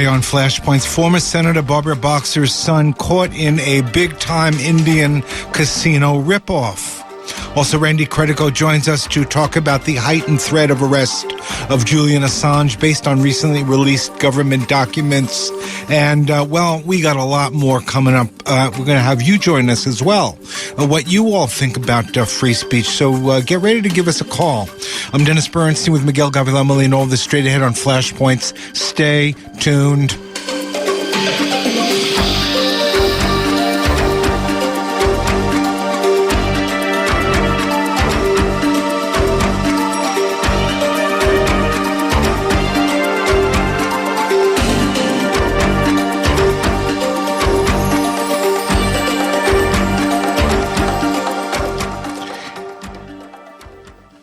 on Flashpoints, former Senator Barbara Boxer's son caught in a big-time Indian casino ripoff. Also, Randy Credico joins us to talk about the heightened threat of arrest of Julian Assange based on recently released government documents. And, we got a lot more coming up. We're going to have you join us as well. What you all think about free speech. So get ready to give us a call. I'm Dennis Bernstein with Miguel Gavilamoli and all this straight ahead on Flashpoints. Stay tuned.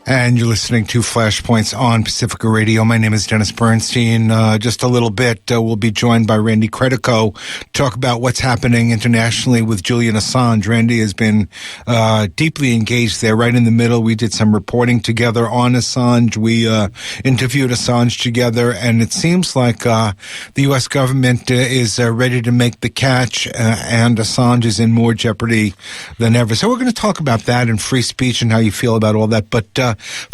And you're listening to Flashpoints on Pacifica Radio. My name is Dennis Bernstein. Just a little bit, we'll be joined by Randy Credico to talk about what's happening internationally with Julian Assange. Randy has been deeply engaged there, right in the middle. We did some reporting together on Assange. We interviewed Assange together, and it seems like the U.S. government is ready to make the catch, and Assange is in more jeopardy than ever. So we're going to talk about that and free speech and how you feel about all that. But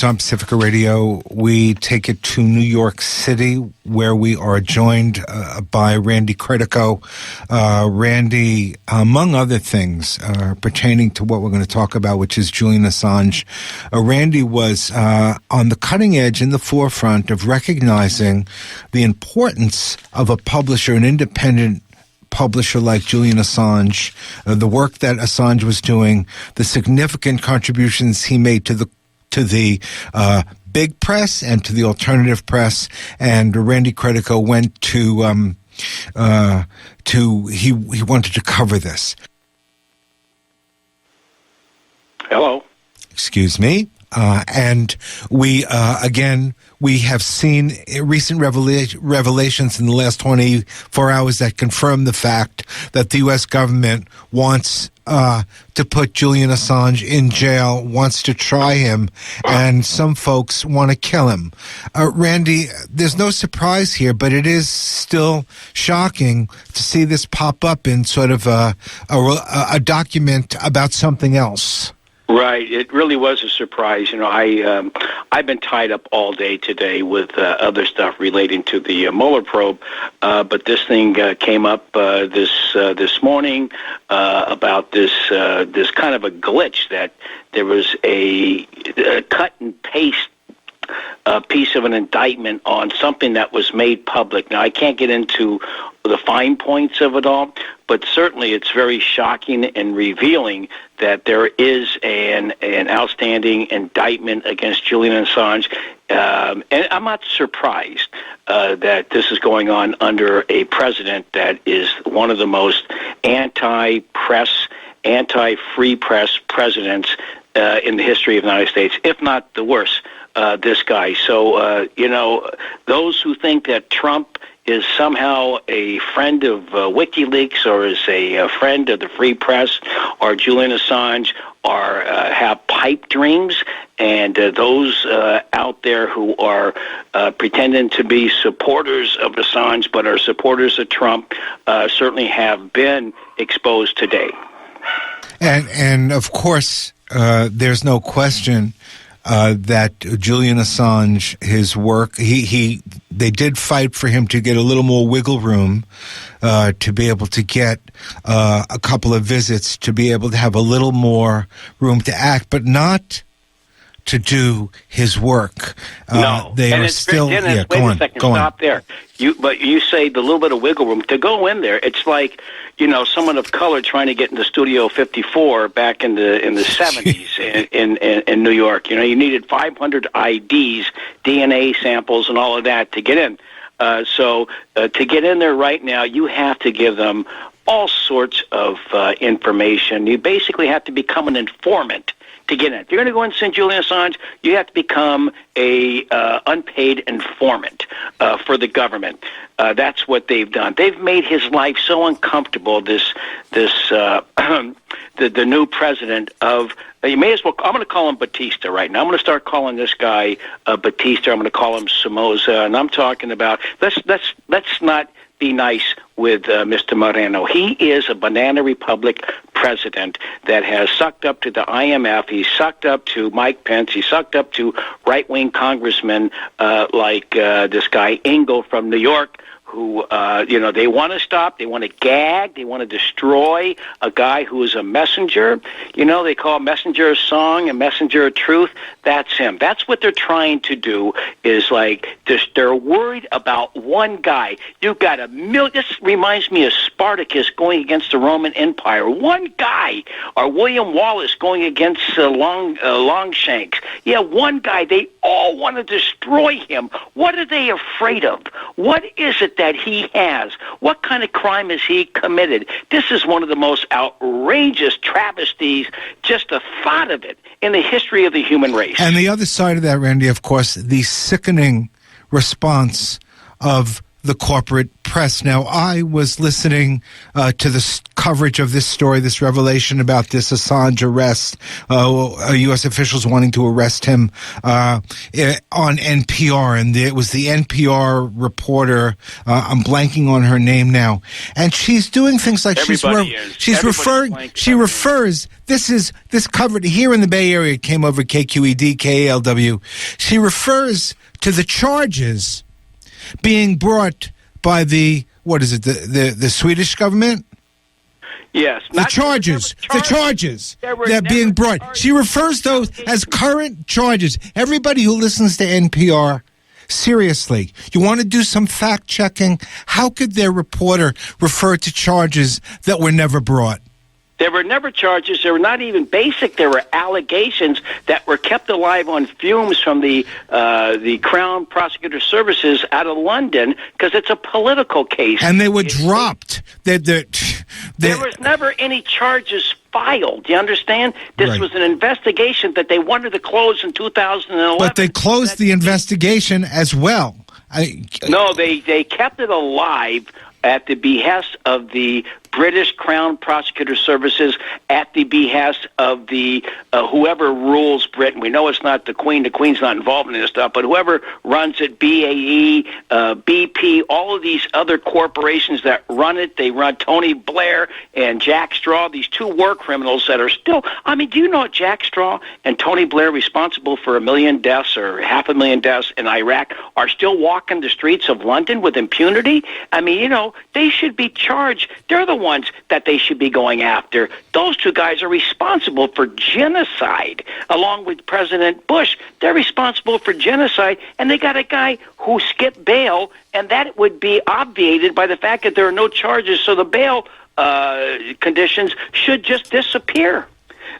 on Pacifica Radio, we take it to New York City, where we are joined by Randy Credico. Randy, among other things pertaining to what we're going to talk about, which is Julian Assange, Randy was on the cutting edge, in the forefront of recognizing the importance of a publisher, an independent publisher like Julian Assange, the work that Assange was doing, the significant contributions he made to the big press and to the alternative press. And Randy Credico went he wanted to cover this. Hello. Excuse me. And we have seen recent revelations in the last 24 hours that confirm the fact that the U.S. government wants to put Julian Assange in jail, wants to try him, and some folks want to kill him. Randy, there's no surprise here, but it is still shocking to see this pop up in sort of a document about something else. Right. It really was a surprise. You know, I've been tied up all day today with other stuff relating to the Mueller probe, but this thing came up this morning about this kind of a glitch that there was a cut and paste piece of an indictment on something that was made public. Now, I can't get into the fine points of it all, but certainly it's very shocking and revealing that there is an outstanding indictment against Julian Assange. And I'm not surprised that this is going on under a president that is one of the most anti-press, anti-free press presidents in the history of the United States, if not the worst. This guy. So, those who think that Trump is somehow a friend of WikiLeaks or is a friend of the free press, or Julian Assange, or have pipe dreams, and those out there who are pretending to be supporters of Assange but are supporters of Trump certainly have been exposed today. And of course, there's no question that Julian Assange, his work, they did fight for him to get a little more wiggle room, to be able to get a couple of visits, to be able to have a little more room to act, but not to do his work. No, they and are it's still. Dennis, Yeah, wait go a on. second, Go stop on. there. But you say the little bit of wiggle room to go in there. It's like someone of color trying to get into Studio 54 back in the 70s in New York. You needed 500 IDs, DNA samples, and all of that to get in. So to get in there right now, you have to give them all sorts of information. You basically have to become an informant to get in. If you're going to go and send Julian Assange, you have to become a unpaid informant for the government. That's what they've done. They've made his life so uncomfortable. The new president of, you may as well, I'm going to call him Batista right now. I'm going to start calling this guy Batista. I'm going to call him Somoza, and I'm talking about let's not be nice with Mr. Moreno. He is a banana republic president that has sucked up to the IMF. He's sucked up to Mike Pence. He's sucked up to right-wing congressmen like this guy Engel from New York, who, they want to stop, they want to gag, they want to destroy a guy who is a messenger. They call messenger of song and messenger of truth. That's him. That's what they're trying to do, is like, they're worried about one guy. You've got a million. This reminds me of Spartacus going against the Roman Empire. One guy, or William Wallace going against Longshanks. Yeah, one guy. They all want to destroy him. What are they afraid of? What is it that he has? What kind of crime has he committed? This is one of the most outrageous travesties, just the thought of it, in the history of the human race. And the other side of that, Randy, of course, the sickening response of the corporate press. Now, I was listening to the coverage of this story, this revelation about this Assange arrest, U.S. officials wanting to arrest him on NPR, and it was the NPR reporter. I'm blanking on her name now, and she's doing things like She refers. This covered here in the Bay Area. It came over KQED, KALW. She refers to the charges being brought by the Swedish government? Yes. The charges that are being brought. Charges. She refers those as current charges. Everybody who listens to NPR, seriously, you want to do some fact checking? How could their reporter refer to charges that were never brought? There were never charges. They were not even basic. There were allegations that were kept alive on fumes from the Crown Prosecutor Services out of London, because it's a political case. And they were dropped. There was never any charges filed. Do you understand? This was an investigation that they wanted to close in 2011. But they closed the investigation as well. No, they kept it alive at the behest of the British Crown Prosecutor Services, at the behest of the whoever rules Britain. We know it's not the Queen. The Queen's not involved in this stuff, but whoever runs it, BAE, BP, all of these other corporations that run it. They run Tony Blair and Jack Straw, these two war criminals that are still, do you know Jack Straw and Tony Blair, responsible for 1 million deaths or 500,000 deaths in Iraq, are still walking the streets of London with impunity? They should be charged. They're the ones that they should be going after. Those two guys are responsible for genocide, along with President Bush. They're responsible for genocide, and they got a guy who skipped bail, and that would be obviated by the fact that there are no charges, so the bail conditions should just disappear.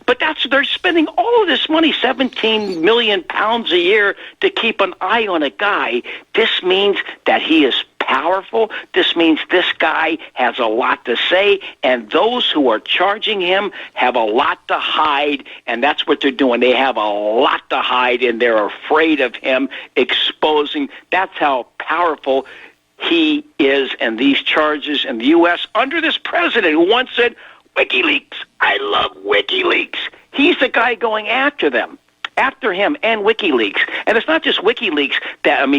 But they're spending all of this money, £17 million a year, to keep an eye on a guy. This means that he is powerful. This means this guy has a lot to say, and those who are charging him have a lot to hide, and that's what they're doing. They have a lot to hide, and they're afraid of him exposing. That's how powerful he is, and these charges in the U.S. under this president who once said, WikiLeaks, I love WikiLeaks. He's the guy going after him and WikiLeaks. And it's not just WikiLeaks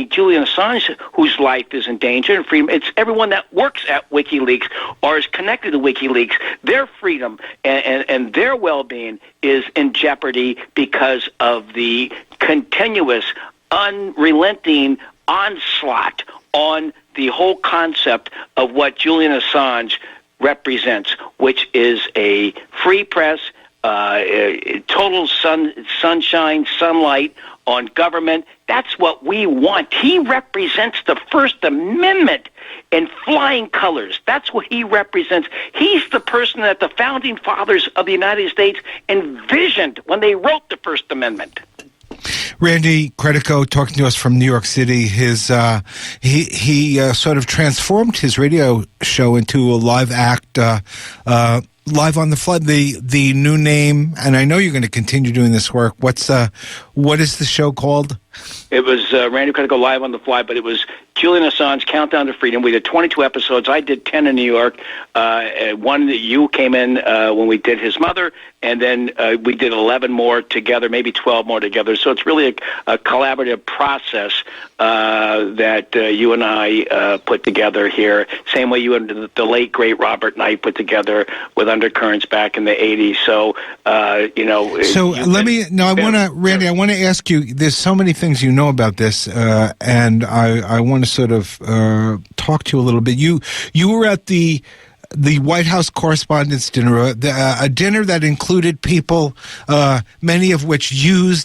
Julian Assange, whose life is in danger, and freedom. It's everyone that works at WikiLeaks or is connected to WikiLeaks. Their freedom and their well-being is in jeopardy because of the continuous, unrelenting onslaught on the whole concept of what Julian Assange represents, which is a free press, total sunshine, sunlight on government. That's what we want. He represents the First Amendment in flying colors. That's what he represents. He's the person that the founding fathers of the United States envisioned when they wrote the First Amendment. Randy Credico talking to us from New York City. He sort of transformed his radio show into a live act, Live on the Flood. The new name, and I know you're going to continue doing this work. What is the show called? It was Randy Credico Live on the Fly, but it was Julian Assange Countdown to Freedom. We did 22 episodes. I did 10 in New York. One that you came in when we did his mother, and then we did 11 more together, maybe 12 more together. So it's really a collaborative process that you and I put together here. Same way you and the late, great Robert Knight put together with Undercurrents back in the 80s. So, So let me, Randy, I want to ask you, there's so many things you know about this, and I want to sort of talk to you a little bit. You were at the White House Correspondents' Dinner, a dinner that included people, many of which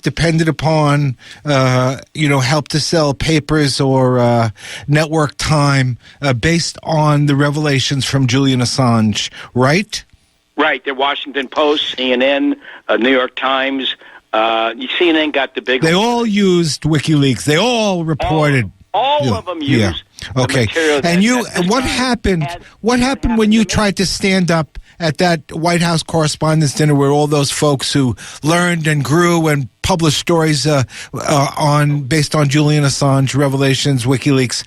depended upon, help to sell papers or network time based on the revelations from Julian Assange, right? Right. The Washington Post, CNN, New York Times. CNN got the big. They all used WikiLeaks. They all reported. All of them used. Yeah. Okay. And what happened? What happened when you tried to stand up at that White House Correspondents' Dinner, where all those folks who learned and grew and published stories based on Julian Assange revelations, WikiLeaks?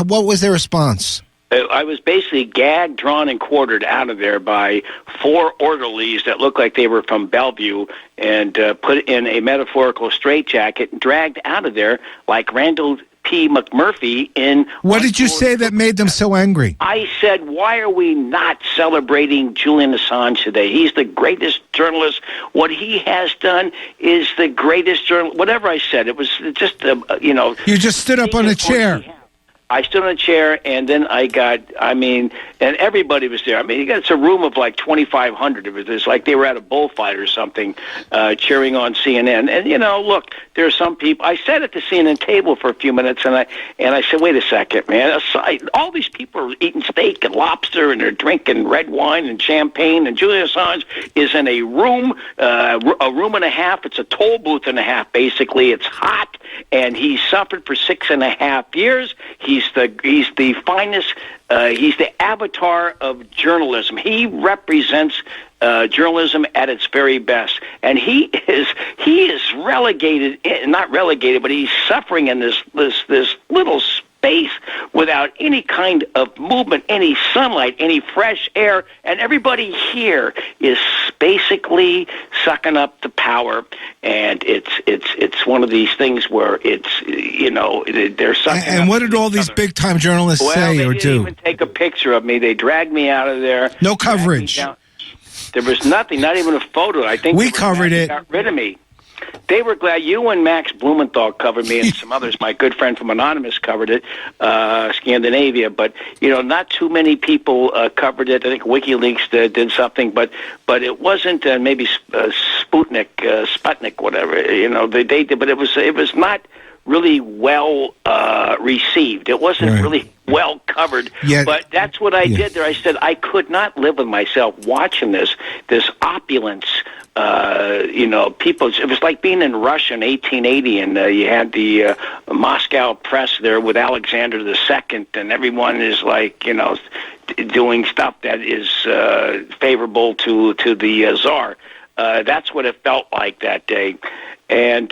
What was their response? I was basically gagged, drawn, and quartered out of there by 4 orderlies that looked like they were from Bellevue and put in a metaphorical straitjacket and dragged out of there like Randall P. McMurphy in... What did you say that made them so angry? I said, why are we not celebrating Julian Assange today? He's the greatest journalist. What he has done is the greatest journal. Whatever I said, it was just, You just stood up on a chair. I stood on a chair, and then and everybody was there. It's a room of like 2,500. It was like they were at a bullfight or something, cheering on CNN. And, look, there are some people. I sat at the CNN table for a few minutes, and I said, wait a second, man. All these people are eating steak and lobster, and they're drinking red wine and champagne, and Julian Assange is in a room and a half. It's a toll booth and a half, basically. It's hot, and he suffered for 6.5 years. He's the finest. He's the avatar of journalism. He represents journalism at its very best, and he is relegated, not relegated, but he's suffering in this little space without any kind of movement, any sunlight, any fresh air, and everybody here is basically sucking up the power. And it's one of these things where they're sucking. And what did all these big time journalists say or do? They didn't even take a picture of me. They dragged me out of there. No coverage. There was nothing, not even a photo. I think we covered it. Got rid of me. They were glad. You and Max Blumenthal covered me, and some others. My good friend from Anonymous covered it, Scandinavia. But not too many people covered it. I think WikiLeaks did something, but it wasn't. Maybe Sputnik, whatever. They did, but it was not really well received. It wasn't really well covered. Yeah. But that's what I did there. I said I could not live with myself watching this opulence. People. It was like being in Russia in 1880, and you had the Moscow press there with Alexander II, and everyone is like, doing stuff that is favorable to the Tsar. That's what it felt like that day. And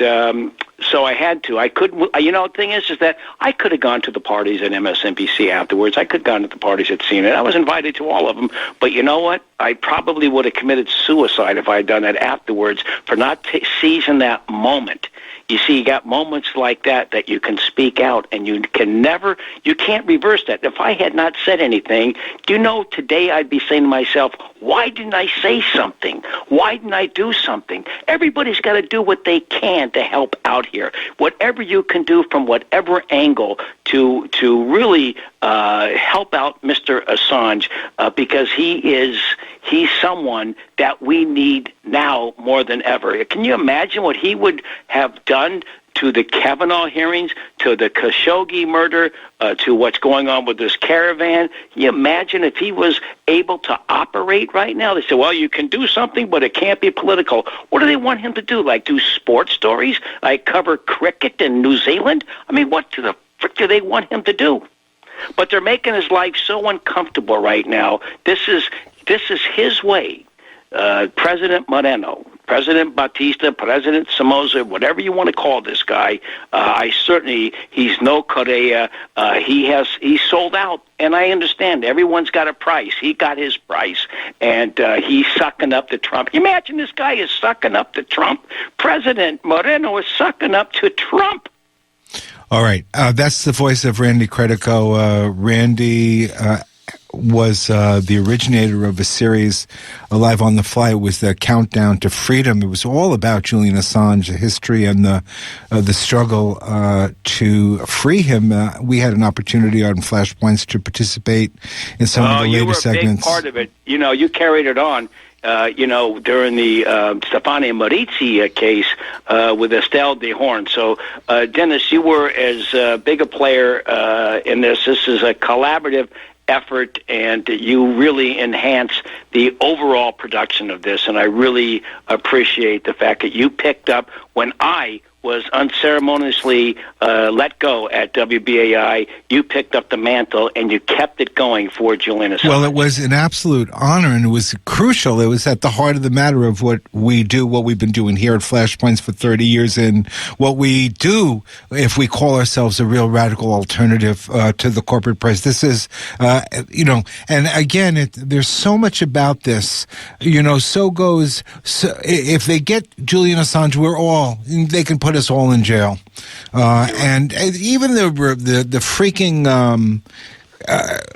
so I had to. I couldn't. The thing is that I could have gone to the parties at MSNBC afterwards. I could have gone to the parties at CNN. I was invited to all of them. But you know what? I probably would have committed suicide if I had done that afterwards for not seizing that moment. You see, you got moments like that you can speak out, and you can't reverse that. If I had not said anything, today I'd be saying to myself, why didn't I say something? Why didn't I do something? Everybody's got to do what they can to help out here. Whatever you can do from whatever angle to really help out Mr. Assange, because he's someone that we need now more than ever. Can you imagine what he would have done to the Kavanaugh hearings, to the Khashoggi murder, to what's going on with this caravan? Can you imagine if he was able to operate right now? They say, well, you can do something, but it can't be political. What do they want him to do? Like do sports stories? Like cover cricket in New Zealand? What the frick do they want him to do? But they're making his life so uncomfortable right now. This is his way. President Moreno, President Batista, President Somoza, whatever you want to call this guy, he's no Correa. He's sold out, and I understand everyone's got a price. He got his price, and he's sucking up to Trump. Imagine this guy is sucking up to Trump. President Moreno is sucking up to Trump. All right. That's the voice of Randy Credico. Randy was the originator of a series, Live on the Fly. It was the Countdown to Freedom. It was all about Julian Assange, the history and the struggle to free him. We had an opportunity on Flashpoints to participate in some of the later segments. You were a big part of it. You carried it on. During the Stefania Marizzi case with Estelle de Horn. So, Dennis, you were as big a player in this. This is a collaborative effort, and you really enhance the overall production of this. And I really appreciate the fact that you picked up when I was unceremoniously let go at WBAI. You picked up the mantle and you kept it going for Julian Assange. Well, it was an absolute honor, and it was crucial. It was at the heart of the matter of what we do, what we've been doing here at Flashpoints for 30 years, and what we do if we call ourselves a real radical alternative to the corporate press. This is, and again, there's so much about this. If they get Julian Assange, they can put us all in jail, and even the freaking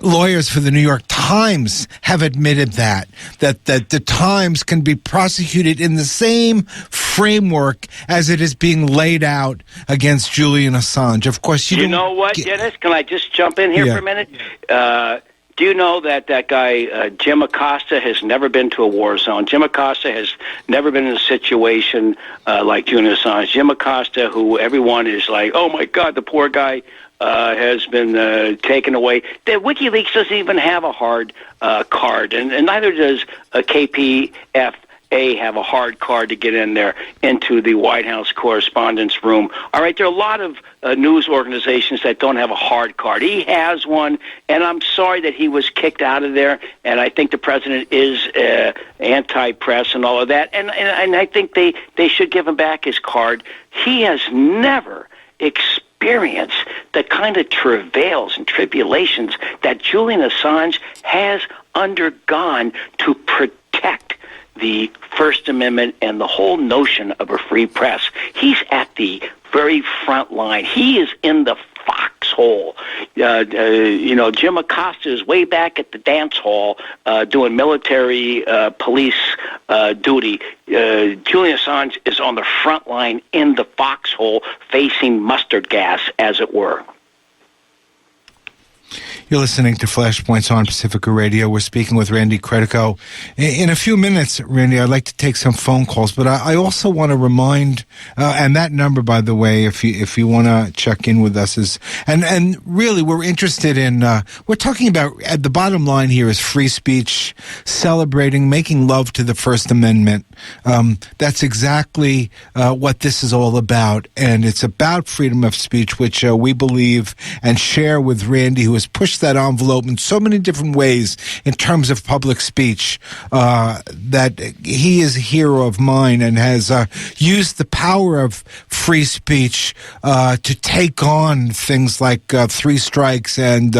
lawyers for the New York Times have admitted that the Times can be prosecuted in the same framework as it is being laid out against Julian Assange. Of course, you know what, Dennis? Can I just jump in here for a minute? Do you know that guy, Jim Acosta, has never been to a war zone? Jim Acosta has never been in a situation like Julian Assange. Jim Acosta, who everyone is like, oh, my God, the poor guy has been taken away. The WikiLeaks doesn't even have a hard card, and neither does KPFA have a hard card to get in there into the White House Correspondents' Room. All right, there are a lot of news organizations that don't have a hard card. He has one, and I'm sorry that he was kicked out of there, and I think the president is anti-press and all of that, and I think they should give him back his card. He has never experienced the kind of travails and tribulations that Julian Assange has undergone to protect the First Amendment and the whole notion of a free press. He's at the very front line. He is in the foxhole. Jim Acosta is way back at the dance hall doing military police duty. Julian Assange is on the front line in the foxhole facing mustard gas, as it were. You're listening to Flashpoints on Pacifica Radio. We're speaking with Randy Credico. In a few minutes, Randy, I'd like to take some phone calls, but I also want to remind, and that number, by the way, if you want to check in with us is, and really we're interested in, we're talking about, at the bottom line here is free speech, celebrating, making love to the First Amendment. That's exactly what this is all about, and it's about freedom of speech, which we believe and share with Randy, who has pushed that envelope in so many different ways in terms of public speech, that he is a hero of mine and has used the power of free speech to take on things like three strikes and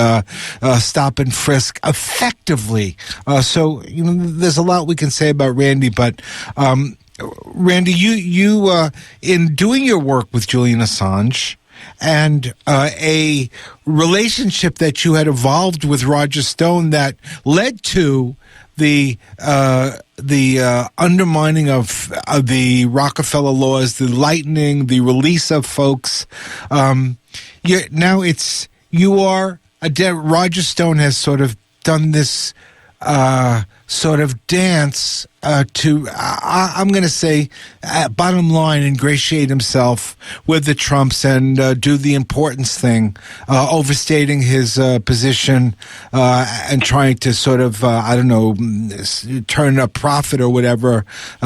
stop and frisk effectively. So there's a lot we can say about Randy, but Randy, you in doing your work with Julian Assange, and a relationship that you had evolved with Roger Stone that led to the undermining of the Rockefeller laws, the lightening, the release of folks. Roger Stone has sort of done this sort of dance to, I'm going to say, bottom line, ingratiate himself with the Trumps and do the importance thing, overstating his position and trying to sort of, turn a profit or whatever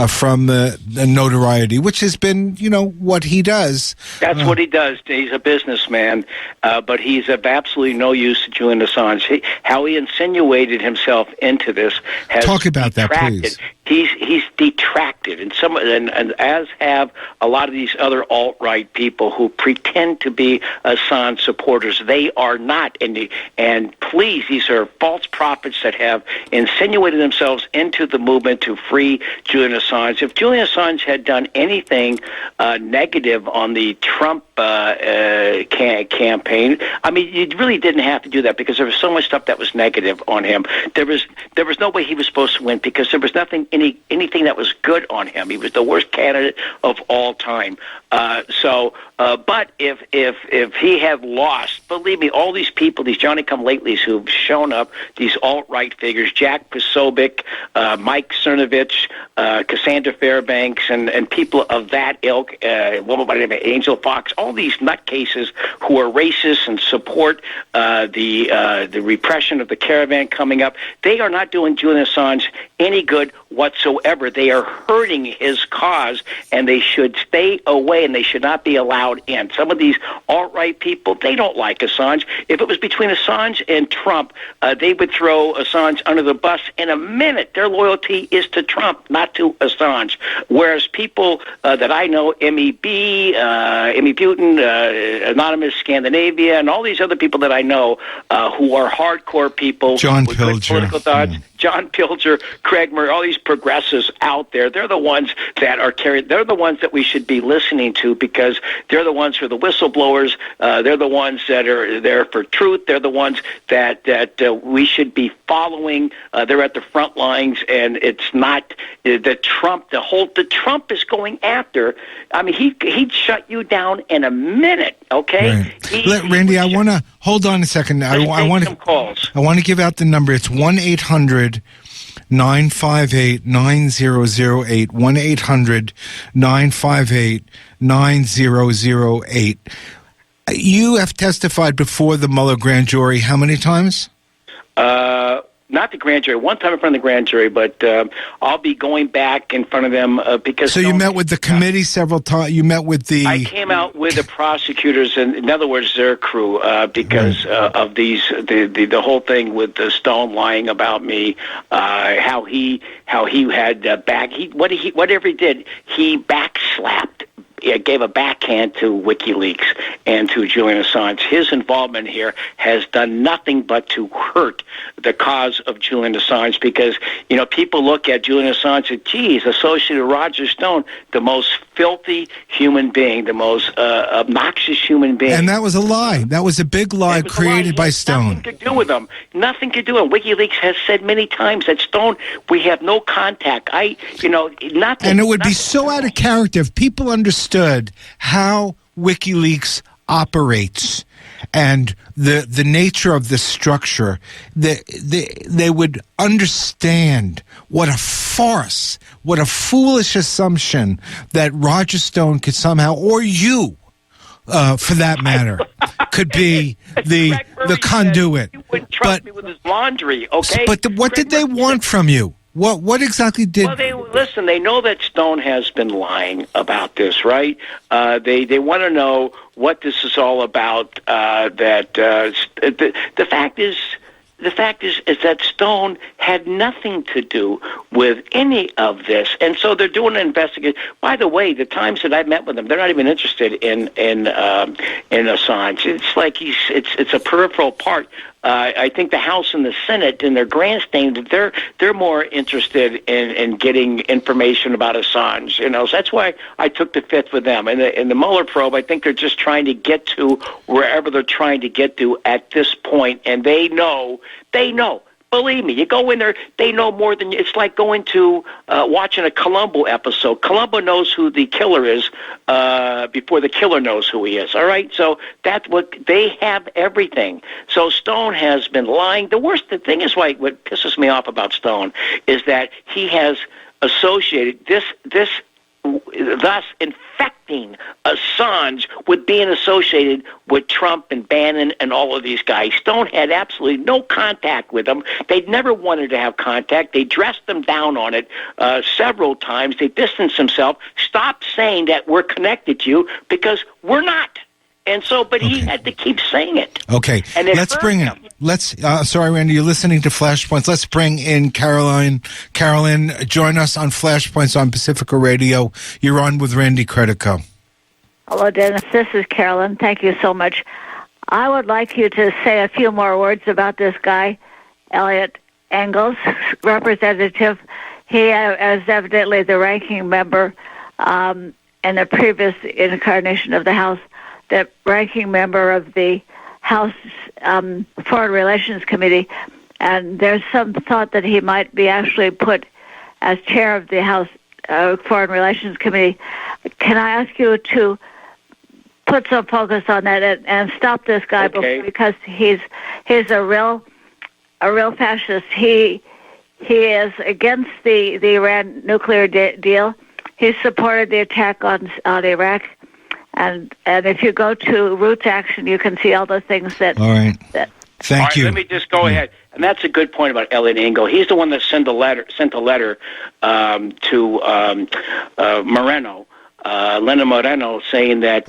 from the notoriety, which has been, what he does. That's what he does. He's a businessman, but he's of absolutely no use to Julian Assange. How he insinuated himself into this has talk about that, please. he's detracted, and as have a lot of these other alt-right people who pretend to be Assange supporters. They are not, and please, these are false prophets that have insinuated themselves into the movement to free Julian Assange. If Julian Assange had done anything negative on the Trump campaign, I mean, you really didn't have to do that because there was so much stuff that was negative on him. There was no way he was supposed to win because there was anything that was good on him. He was the worst candidate of all time. But if he had lost, believe me, all these people, these Johnny-come-latelys who've shown up, these alt-right figures, Jack Posobiec, Mike Cernovich, Cassandra Fairbanks, and people of that ilk, a woman by the name of Angel Fox, all these nutcases who are racist and support the repression of the caravan coming up, they are not doing Julian Assange any good whatsoever. They are hurting his cause, and they should stay away, and they should not be allowed in. Some of these alt-right people, they don't like Assange. If it was between Assange and Trump, they would throw Assange under the bus in a minute. Their loyalty is to Trump, not to Assange. Whereas people that I know, MEB, Emmy Putin, Anonymous Scandinavia, and all these other people that I know who are hardcore people John with good Pilger. political thoughts, John Pilger, Craig Murray, all these progressives out there, they're the ones that are carried. They're the ones that we should be listening to because they're the ones who are the whistleblowers. They're the ones that are there for truth. They're the ones that we should be following. They're at the front lines, and it's not the Trump. The Trump is going after. I mean, he'd shut you down in a minute. Okay, right. Randy, I want to hold on a second. I want to give out the number. It's 1-800-958-9008. 1-800-958-9008. You have testified before the Mueller grand jury how many times? Not the grand jury. One time in front of the grand jury, but I'll be going back in front of them because. So you met with the committee several times. You met with the. I came out with the prosecutors, and in other words, their crew, because of the whole thing with the Stone lying about me, how he had whatever he did, he backslapped. Gave a backhand to WikiLeaks and to Julian Assange. His involvement here has done nothing but to hurt the cause of Julian Assange because, people look at Julian Assange and, geez, associated with Roger Stone, the most filthy human being, the most obnoxious human being. And that was a lie. That was a big lie created by Stone. Nothing to do with him. Nothing to do with him. WikiLeaks has said many times that Stone, we have no contact. Nothing. And it would be so out of character if people understood how WikiLeaks operates and the nature of the structure. They would understand what a farce, what a foolish assumption that Roger Stone could somehow, or you, for that matter, could be the conduit. He wouldn't trust me with his laundry, okay? But what did they want from you? What exactly did? Well, they know that Stone has been lying about this, right? They want to know what this is all about. The fact is that Stone had nothing to do with any of this, and so they're doing an investigation. By the way, the times that I've met with them, they're not even interested in Assange. It's like it's a peripheral part. I think the House and the Senate in their grandstand, they're more interested in getting information about Assange. So that's why I took the fifth with them. And in the Mueller probe, I think they're just trying to get to wherever they're trying to get to at this point, and they know. Believe me, you go in there, they know more than you. It's like going to watching a Columbo episode. Columbo knows who the killer is before the killer knows who he is, all right? So that's what they have, everything. So Stone has been lying. The thing is what pisses me off about Stone is that he has associated this thus infecting Assange with being associated with Trump and Bannon and all of these guys. Stone had absolutely no contact with them. They never wanted to have contact. They dressed them down on it several times. They distanced themselves. Stop saying that we're connected to you because we're not. And so, but he had to keep saying it. Okay, and let's bring in. Sorry, Randy, you're listening to Flashpoints. Let's bring in Carolyn. Carolyn, join us on Flashpoints on Pacifica Radio. You're on with Randy Credico. Hello, Dennis. This is Carolyn. Thank you so much. I would like you to say a few more words about this guy, Elliot Engels, representative. He is evidently the ranking member in the previous incarnation of the House, the ranking member of the House Foreign Relations Committee, and there's some thought that he might be actually put as chair of the House Foreign Relations Committee. Can I ask you to put some focus on that and stop this guy because he's a real fascist. He is against the Iran nuclear deal. He supported the attack on Iraq, and if you go to Roots Action, you can see all the things that. All right. Thank you. Let me just go ahead, and that's a good point about Elliot Engel. He's the one that sent a letter to Moreno. Lenin Moreno, saying that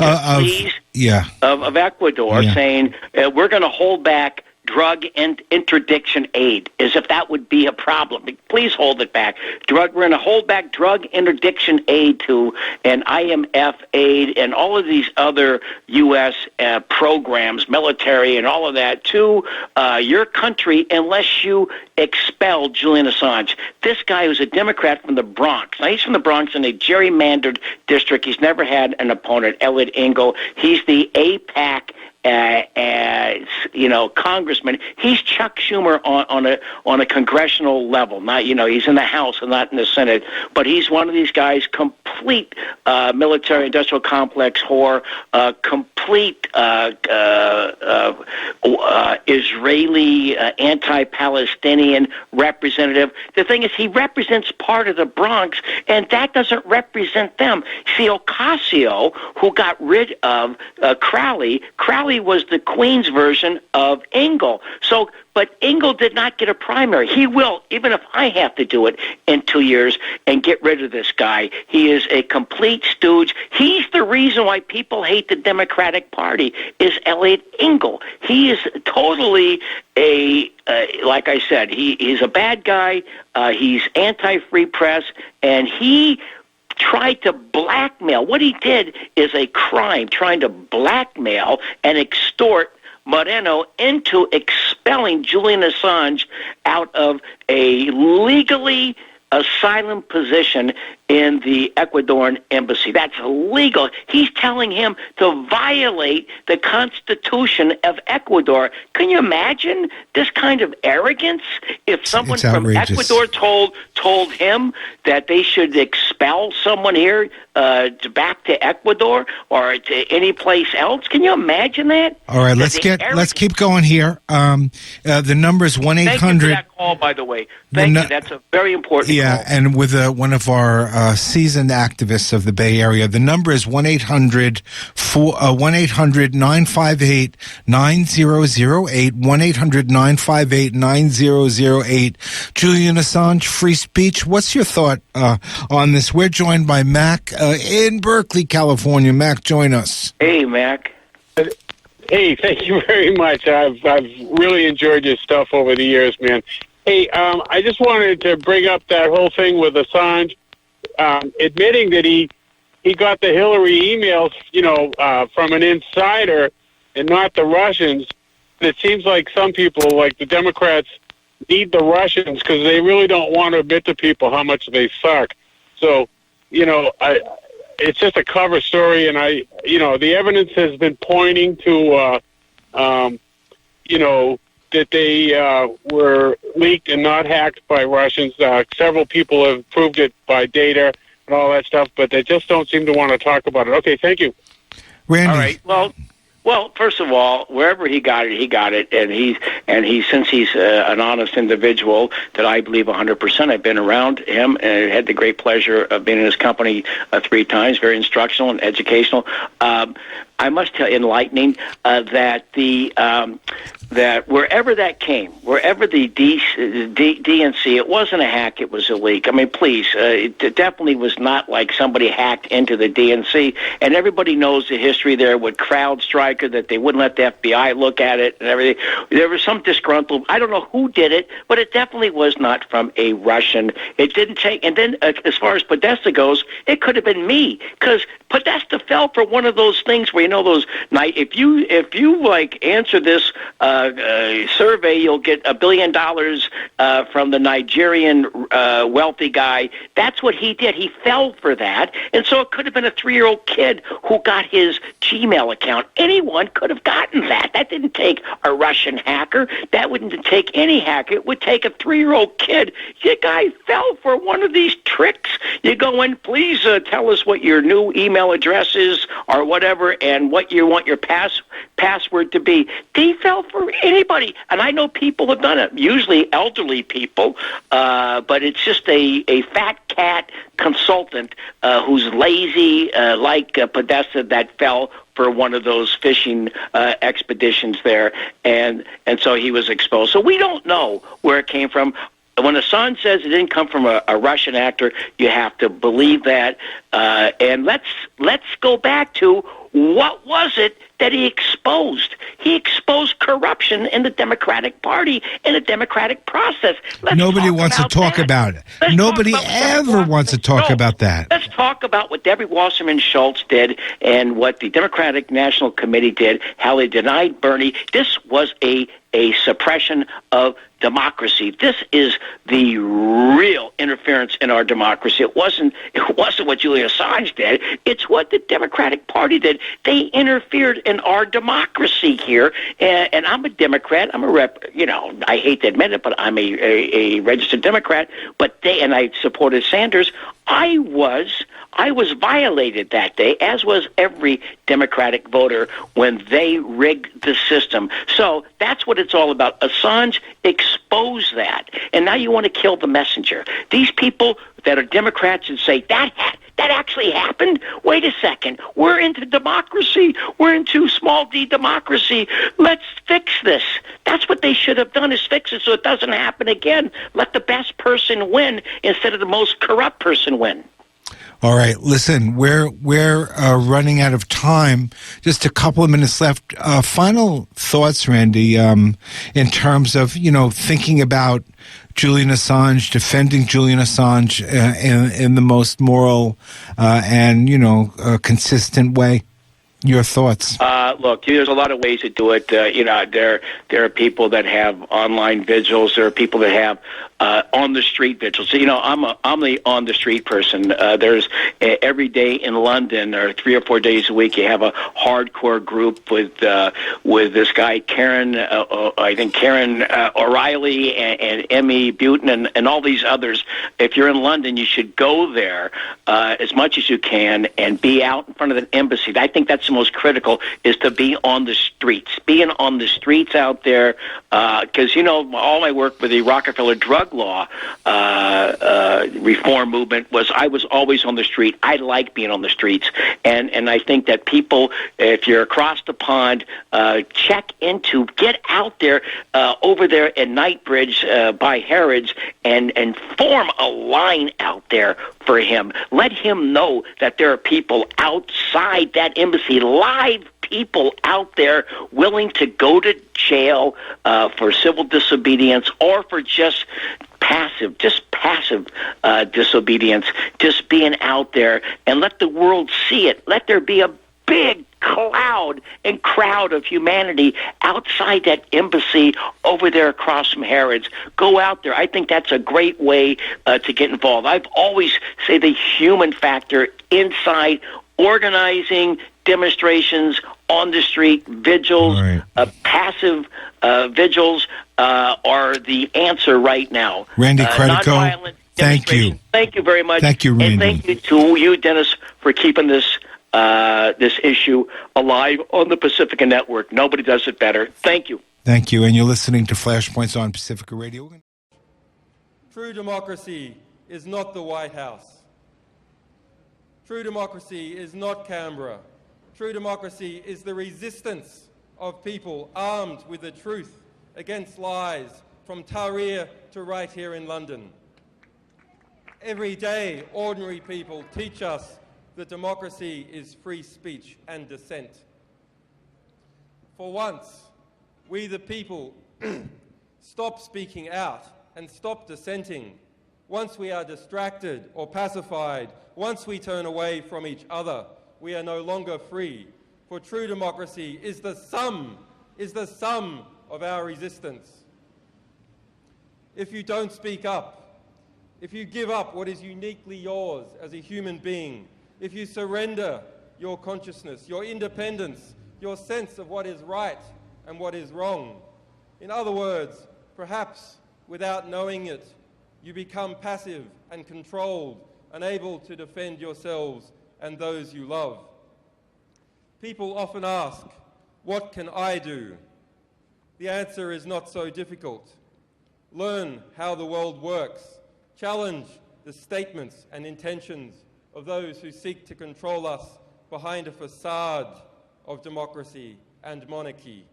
of Ecuador, saying we're going to hold back drug and interdiction aid, as if that would be a problem. Please hold it back. We're going to hold back drug interdiction aid to an IMF aid and all of these other U.S. programs, military and all of that, to your country unless you expel Julian Assange. This guy was a Democrat from the Bronx. Now, he's from the Bronx in a gerrymandered district. He's never had an opponent, Elliot Engel. He's the AIPAC congressman. He's Chuck Schumer on a congressional level. Not, he's in the House and not in the Senate, but he's one of these guys, complete military-industrial complex whore, complete Israeli anti-Palestinian representative. The thing is, he represents part of the Bronx, and that doesn't represent them. See, Ocasio, who got rid of Crowley was the Queen's version of Engel. So, but Engel did not get a primary. He will, even if I have to do it in 2 years and get rid of this guy. He is a complete stooge. He's the reason why people hate the Democratic Party, is Elliot Engel. He is totally like I said, he's a bad guy. He's anti-free press, and he tried to blackmail. What he did is a crime, trying to blackmail and extort Moreno into expelling Julian Assange out of a legally asylum position in the Ecuadorian embassy. That's illegal. He's telling him to violate the Constitution of Ecuador. Can you imagine this kind of arrogance? If someone from Ecuador told him that they should expel someone here back to Ecuador or to any place else, can you imagine that? All right, let's keep going here. The number is 1-800. Thank you for that call, by the way. Thank you. That's a very important call. And with one of our seasoned activists of the Bay Area. The number is 1-800-958-9008, 1-800-958-9008. Julian Assange, free speech. What's your thought on this? We're joined by Mac in Berkeley, California. Mac, join us. Hey, Mac. Hey, thank you very much. I've really enjoyed your stuff over the years, man. Hey, I just wanted to bring up that whole thing with Assange. Admitting that he got the Hillary emails, from an insider and not the Russians. It seems like some people, like the Democrats, need the Russians because they really don't want to admit to people how much they suck. So, it's just a cover story, and the evidence has been pointing to, that they were leaked and not hacked by Russians. Several people have proved it by data and all that stuff, but they just don't seem to want to talk about it. Okay, thank you. Randy. All right. Well, first of all, wherever he got it, and since he's an honest individual that I believe 100%. I've been around him and had the great pleasure of being in his company 3 times. Very instructional and educational. I must tell you, enlightening, that that wherever that came, wherever the DNC, it wasn't a hack, it was a leak. I mean, please, it definitely was not like somebody hacked into the DNC, and everybody knows the history there with CrowdStrike, that they wouldn't let the FBI look at it and everything. There was some disgruntled, I don't know who did it, but it definitely was not from a Russian. It didn't take, and then as far as Podesta goes, it could have been me, because Podesta fell for one of those things where, you know, those night, if you like answer this survey, you'll get $1 billion from the Nigerian wealthy guy. That's what he did. He fell for that, and so it could have been a 3-year-old kid who got his Gmail account. Anyone could have gotten that. That didn't take a Russian hacker. That wouldn't take any hacker. It would take a 3-year-old kid. The guy fell for one of these tricks. You go in, please tell us what your new email address is or whatever, and what you want your password to be. They fell for anybody, and I know people have done it, usually elderly people, but it's just a fat cat consultant who's lazy, like Podesta, that fell for one of those fishing expeditions there, and so he was exposed. So we don't know where it came from. When Assange says it didn't come from a Russian actor, you have to believe that. And let's go back to what was it that he exposed? He exposed corruption in the Democratic Party, in the democratic process. Nobody wants to talk about it. Nobody ever wants to talk about that. Let's talk about what Debbie Wasserman Schultz did and what the Democratic National Committee did, how they denied Bernie. This was a suppression of democracy. This is the real interference in our democracy. It wasn't what Julian Assange did. It's what the Democratic Party did. They interfered in our democracy here. And I'm a Democrat. I'm a rep. You know, I hate to admit it, but I'm a registered Democrat. But I supported Sanders. I was violated that day, as was every Democratic voter, when they rigged the system. So that's what it's all about. Assange exposed that, and now you want to kill the messenger. These people that are Democrats and say that actually happened. Wait a second. We're into democracy. We're into small d democracy. Let's fix this. That's what they should have done, is fix it so it doesn't happen again. Let the best person win instead of the most corrupt person win. All right, listen, we're running out of time. Just a couple of minutes left. Final thoughts, Randy, in terms of, thinking about Julian Assange, defending Julian Assange in the most moral and consistent way. Your thoughts? Look, there's a lot of ways to do it. There are people that have online vigils. There are people that have on the street vigils. I'm the on the street person. There's every day in London, or 3 or 4 days a week, you have a hardcore group with this guy Karen, I think Karen O'Reilly and Emmy Butin and all these others. If you're in London, you should go there as much as you can and be out in front of an embassy. I think that's the most critical, is to be on the streets, being on the streets out there, because all my work with the Rockefeller drug law reform movement I was always on the street. I like being on the streets, and I think that people, if you're across the pond, get out there over there at Knightsbridge by Harrods and form a line out there for him. Let him know that there are people outside that embassy, live people out there willing to go to jail for civil disobedience or for just passive disobedience, just being out there, and let the world see it. Let there be a big cloud and crowd of humanity outside that embassy over there across from Harrods. Go out there. I think that's a great way to get involved. I've always say the human factor inside organizing demonstrations, on the street vigils, right. Passive vigils are the answer right now. Randy Credico, thank you. Thank you very much. Thank you, Randy. And thank you to you, Dennis, for keeping this issue alive on the Pacifica Network. Nobody does it better. Thank you. Thank you. And you're listening to Flashpoints on Pacifica Radio. True democracy is not the White House. True democracy is not Canberra. True democracy is the resistance of people armed with the truth against lies from Tahrir to right here in London. Every day, ordinary people teach us that democracy is free speech and dissent. For once, we the people stop speaking out and stop dissenting. Once we are distracted or pacified, once we turn away from each other, we are no longer free. For true democracy is the sum of our resistance. If you don't speak up, if you give up what is uniquely yours as a human being, if you surrender your consciousness, your independence, your sense of what is right and what is wrong, in other words, perhaps without knowing it, you become passive and controlled, unable to defend yourselves and those you love. People often ask, what can I do? The answer is not so difficult. Learn how the world works. Challenge the statements and intentions of those who seek to control us behind a facade of democracy and monarchy.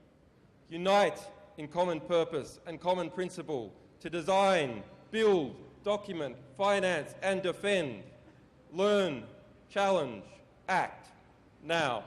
Unite in common purpose and common principle to design, build, document, finance and defend. Learn, challenge, act now.